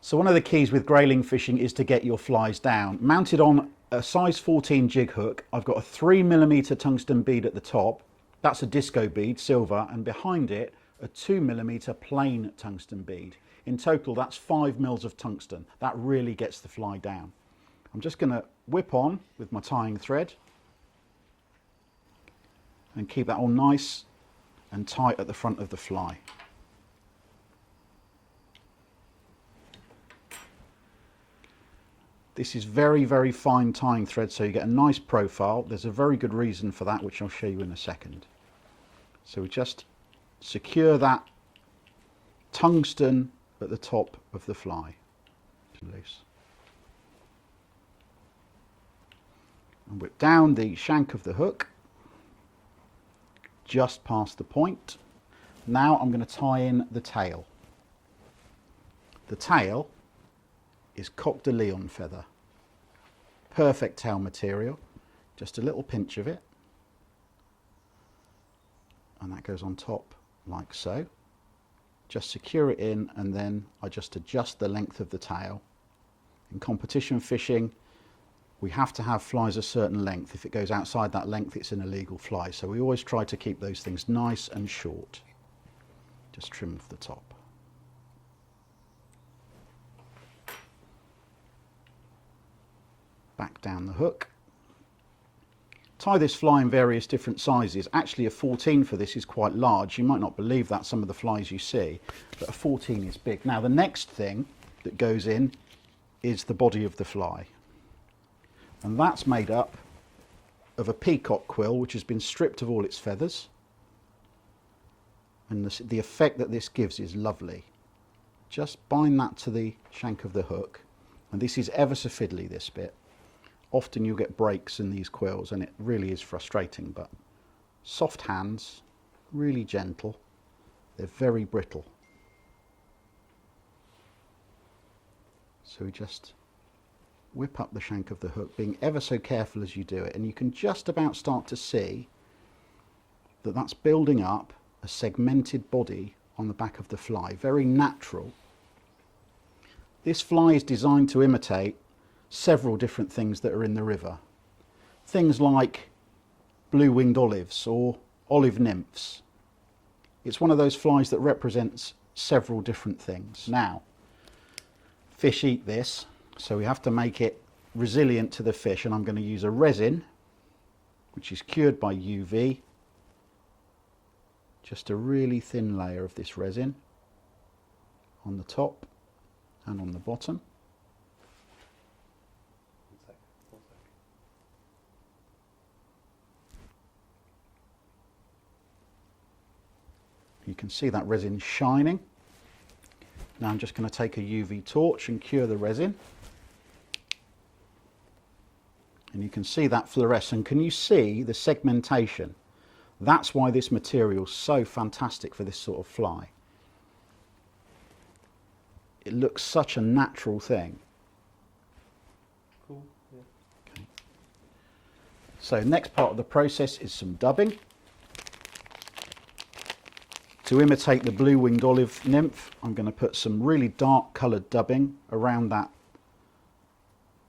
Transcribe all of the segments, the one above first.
So one of the keys with grayling fishing is to get your flies down. Mounted on a size 14 jig hook, I've got a 3mm tungsten bead at the top. That's a disco bead, silver, and behind it a 2mm plain tungsten bead. In total, that's 5 mils of tungsten. That really gets the fly down. I'm just going to whip on with my tying thread and keep that all nice and tight at the front of the fly. This is very, very fine tying thread, so you get a nice profile. There's a very good reason for that, which I'll show you in a second. So we just secure that tungsten at the top of the fly. Loose. And whip down the shank of the hook, just past the point. Now I'm going to tie in the tail. The tail is Coq de Leon feather. Perfect tail material, just a little pinch of it, and that goes on top like so. Just secure it in, and then I just adjust the length of the tail. In competition fishing, we have to have flies a certain length. If it goes outside that length, it's an illegal fly, so we always try to keep those things nice and short. Just trim off the top. Back down the hook. Tie this fly in various different sizes. Actually a 14 for this is quite large. You might not believe that, some of the flies you see, but a 14 is big. Now the next thing that goes in is the body of the fly, and that's made up of a peacock quill which has been stripped of all its feathers, and the effect that this gives is lovely. Just bind that to the shank of the hook, and this is ever so fiddly, this bit. Often you'll get breaks in these quills and it really is frustrating, but soft hands, really gentle, they're very brittle. So we just whip up the shank of the hook, being ever so careful as you do it, and you can just about start to see that that's building up a segmented body on the back of the fly, very natural. This fly is designed to imitate several different things that are in the river. Things like blue-winged olives or olive nymphs. It's one of those flies that represents several different things. Now, fish eat this, so we have to make it resilient to the fish, and I'm going to use a resin which is cured by UV. Just a really thin layer of this resin on the top and on the bottom. You can see that resin shining. Now I'm just going to take a UV torch and cure the resin. And you can see that fluorescent. Can you see the segmentation? That's why this material is so fantastic for this sort of fly. It looks such a natural thing. Cool. Yeah. Okay. So next part of the process is some dubbing. To imitate the blue-winged olive nymph, I'm going to put some really dark coloured dubbing around that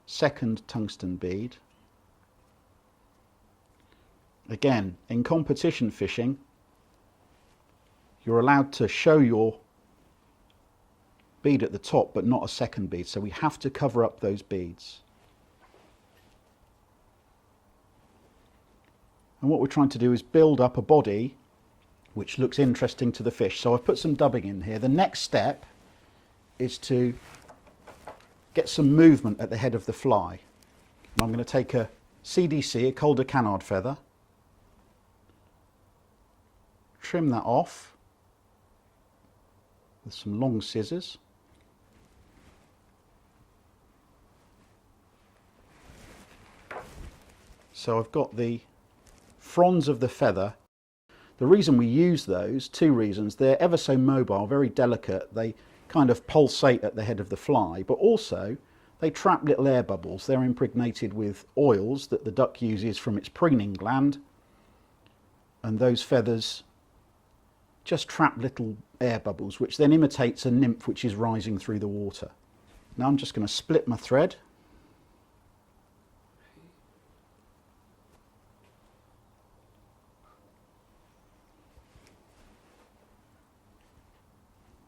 second tungsten bead. Again, in competition fishing, you're allowed to show your bead at the top, but not a second bead, so we have to cover up those beads. And what we're trying to do is build up a body which looks interesting to the fish. So I've put some dubbing in here. The next step is to get some movement at the head of the fly. And I'm going to take a CDC, a Coq de canard feather, trim that off with some long scissors. So I've got the fronds of the feather. The reason we use those, two reasons: they're ever so mobile, very delicate, they kind of pulsate at the head of the fly, but also they trap little air bubbles. They're impregnated with oils that the duck uses from its preening gland, and those feathers just trap little air bubbles, which then imitates a nymph which is rising through the water. Now I'm just going to split my thread.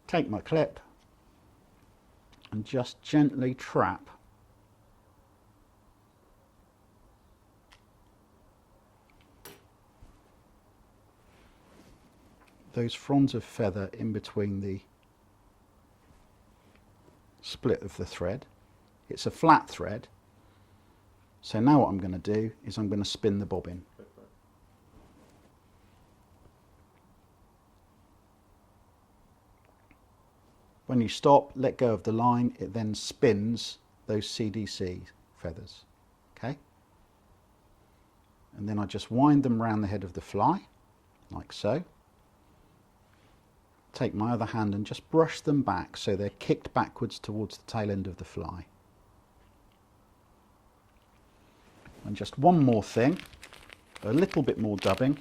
Take my clip and just gently trap those fronds of feather in between the split of the thread. It's a flat thread, so now what I'm going to do is I'm going to spin the bobbin. When you stop, let go of the line, it then spins those CDC feathers, okay? And then I just wind them round the head of the fly, like so. Take my other hand and just brush them back so they're kicked backwards towards the tail end of the fly. And just one more thing, a little bit more dubbing,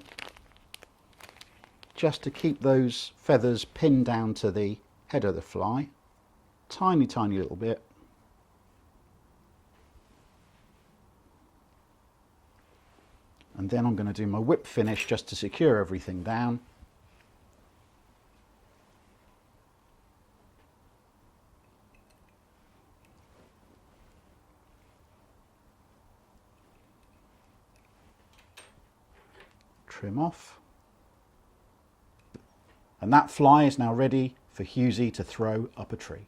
just to keep those feathers pinned down to the head of the fly, tiny little bit. And then I'm going to do my whip finish just to secure everything down. Trim off. And that fly is now ready for Husey to throw up a tree.